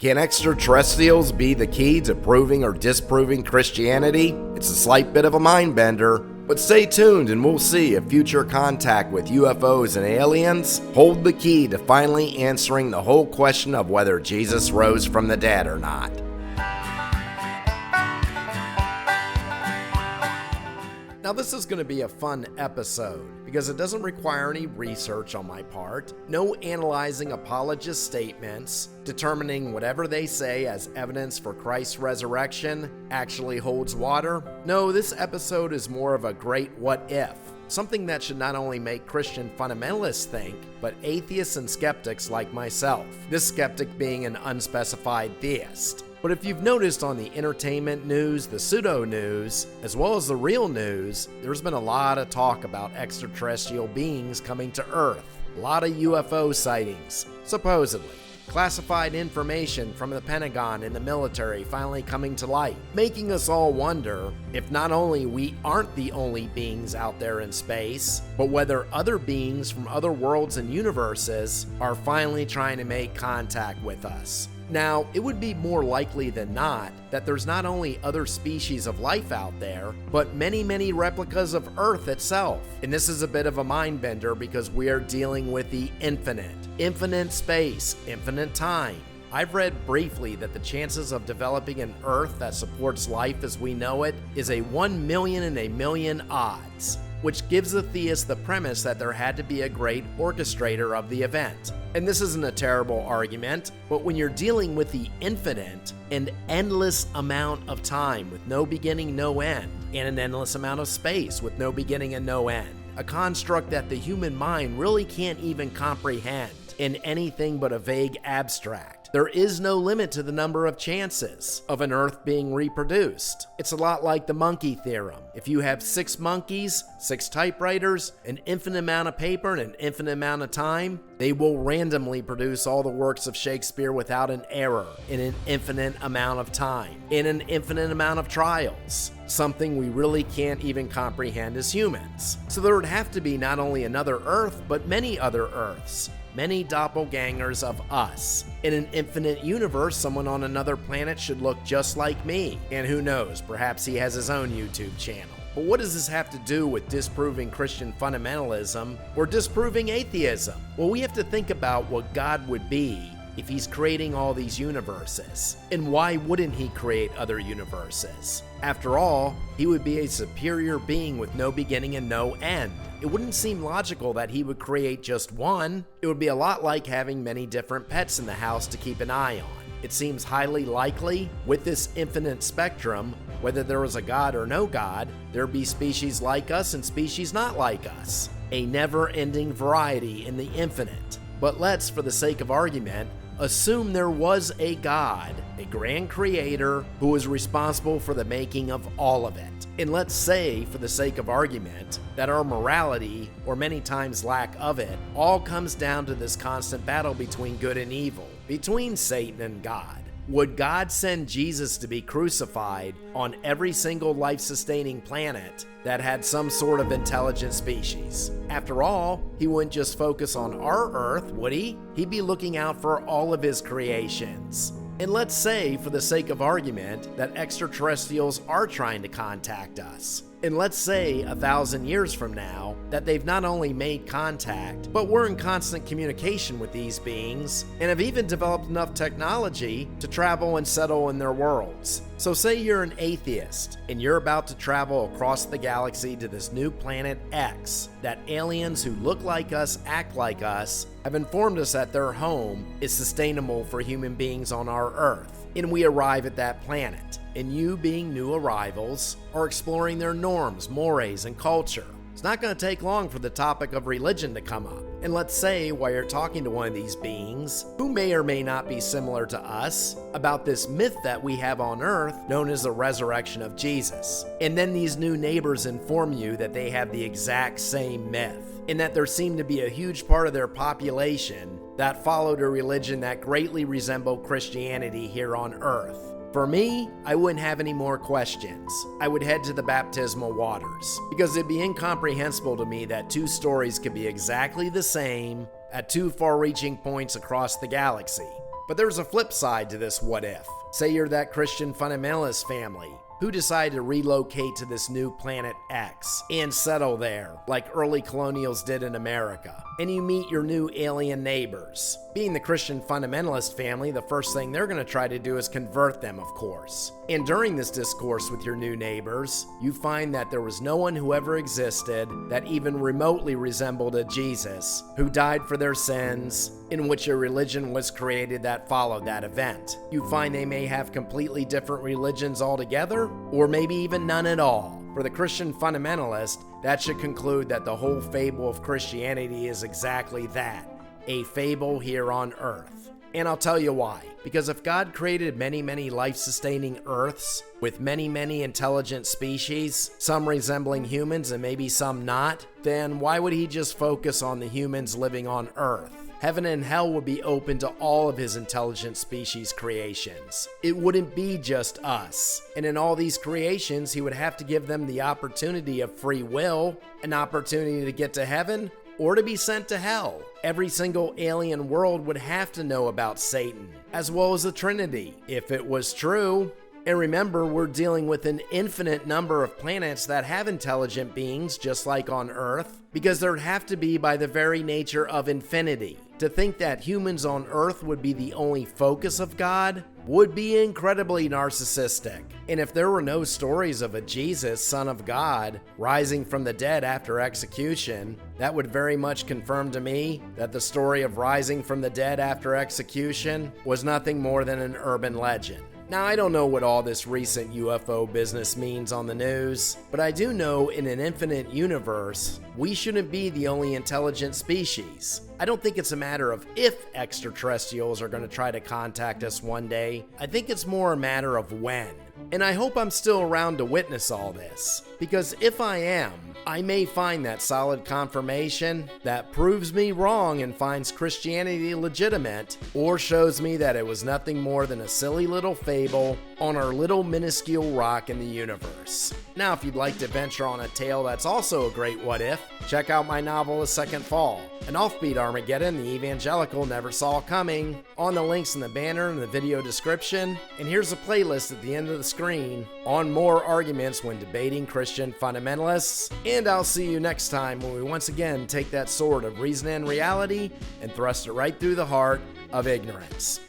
Can extraterrestrials be the key to proving or disproving Christianity? It's a slight bit of a mind bender, but stay tuned and we'll see if future contact with UFOs and aliens hold the key to finally answering the whole question of whether Jesus rose from the dead or not. Now this is going to be a fun episode because it doesn't require any research on my part, no analyzing apologist statements, determining whatever they say as evidence for Christ's resurrection actually holds water. No, this episode is more of a great what if, something that should not only make Christian fundamentalists think, but atheists and skeptics like myself, this skeptic being an unspecified theist. But if you've noticed on the entertainment news, the pseudo-news, as well as the real news, there's been a lot of talk about extraterrestrial beings coming to Earth. A lot of UFO sightings, supposedly. Classified information from the Pentagon and the military finally coming to light, making us all wonder if not only we aren't the only beings out there in space, but whether other beings from other worlds and universes are finally trying to make contact with us. Now, it would be more likely than not that there's not only other species of life out there, but many replicas of Earth itself. And this is a bit of a mind bender because we are dealing with the infinite space, infinite time. I've read briefly that the chances of developing an Earth that supports life as we know it is a 1 million in a million odds, which gives the theist the premise that there had to be a great orchestrator of the event. And this isn't a terrible argument, but when you're dealing with the infinite, an endless amount of time with no beginning, no end, and an endless amount of space with no beginning and no end, a construct that the human mind really can't even comprehend in anything but a vague abstract. There is no limit to the number of chances of an Earth being reproduced. It's a lot like the monkey theorem. If you have 6 monkeys, 6 typewriters, an infinite amount of paper, and an infinite amount of time, they will randomly produce all the works of Shakespeare without an error in an infinite amount of time, in an infinite amount of trials. Something we really can't even comprehend as humans. So there would have to be not only another Earth, but many other Earths. Many doppelgangers of us. In an infinite universe, someone on another planet should look just like me. And who knows, perhaps he has his own YouTube channel. But what does this have to do with disproving Christian fundamentalism or disproving atheism? Well, we have to think about what God would be if he's creating all these universes. And why wouldn't he create other universes? After all, he would be a superior being with no beginning and no end. It wouldn't seem logical that he would create just one. It would be a lot like having many different pets in the house to keep an eye on. It seems highly likely, with this infinite spectrum, whether there was a God or no God, there'd be species like us and species not like us. A never-ending variety in the infinite. But let's, for the sake of argument, assume there was a God, a grand creator, who was responsible for the making of all of it. And let's say, for the sake of argument, that our morality, or many times lack of it, all comes down to this constant battle between good and evil, between Satan and God. Would God send Jesus to be crucified on every single life-sustaining planet that had some sort of intelligent species? After all, he wouldn't just focus on our Earth, would he? He'd be looking out for all of his creations. And let's say, for the sake of argument, that extraterrestrials are trying to contact us. And let's say 1,000 years from now that they've not only made contact, but we're in constant communication with these beings and have even developed enough technology to travel and settle in their worlds. So say you're an atheist and you're about to travel across the galaxy to this new planet X that aliens who look like us, act like us, have informed us that their home is sustainable for human beings on our Earth. And we arrive at that planet. And you, being new arrivals, are exploring their norms, mores, and culture. It's not going to take long for the topic of religion to come up. And let's say, while you're talking to one of these beings, who may or may not be similar to us, about this myth that we have on Earth known as the resurrection of Jesus. And then these new neighbors inform you that they have the exact same myth, and that there seemed to be a huge part of their population that followed a religion that greatly resembled Christianity here on Earth. For me, I wouldn't have any more questions. I would head to the baptismal waters, because it'd be incomprehensible to me that two stories could be exactly the same at two far-reaching points across the galaxy. But there's a flip side to this what if. Say you're that Christian fundamentalist family who decided to relocate to this new planet X and settle there like early colonials did in America. And you meet your new alien neighbors. Being the Christian fundamentalist family, the first thing they're going to try to do is convert them, of course. And during this discourse with your new neighbors, you find that there was no one who ever existed that even remotely resembled a Jesus who died for their sins, in which a religion was created that followed that event. You find they may have completely different religions altogether, or maybe even none at all. For the Christian fundamentalist, that should conclude that the whole fable of Christianity is exactly that, a fable here on earth. And I'll tell you why. Because if God created many, many life-sustaining earths with many, many intelligent species, some resembling humans and maybe some not, then why would he just focus on the humans living on earth? Heaven and hell would be open to all of his intelligent species creations. It wouldn't be just us. And in all these creations, he would have to give them the opportunity of free will, an opportunity to get to heaven, or to be sent to hell. Every single alien world would have to know about Satan, as well as the Trinity, if it was true. And remember, we're dealing with an infinite number of planets that have intelligent beings, just like on Earth, because there'd have to be by the very nature of infinity. To think that humans on Earth would be the only focus of God would be incredibly narcissistic. And if there were no stories of a Jesus, Son of God, rising from the dead after execution, that would very much confirm to me that the story of rising from the dead after execution was nothing more than an urban legend. Now, I don't know what all this recent UFO business means on the news, but I do know in an infinite universe, we shouldn't be the only intelligent species. I don't think it's a matter of if extraterrestrials are going to try to contact us one day. I think it's more a matter of when. And I hope I'm still around to witness all this, because if I am, I may find that solid confirmation that proves me wrong and finds Christianity legitimate, or shows me that it was nothing more than a silly little fable on our little minuscule rock in the universe. Now, if you'd like to venture on a tale that's also a great what if, check out my novel The Second Fall, an offbeat Armageddon the evangelical never saw coming, on the links in the banner and the video description. And here's a playlist at the end of the screen on more arguments when debating Christian fundamentalists. And I'll see you next time when we once again take that sword of reason and reality and thrust it right through the heart of ignorance.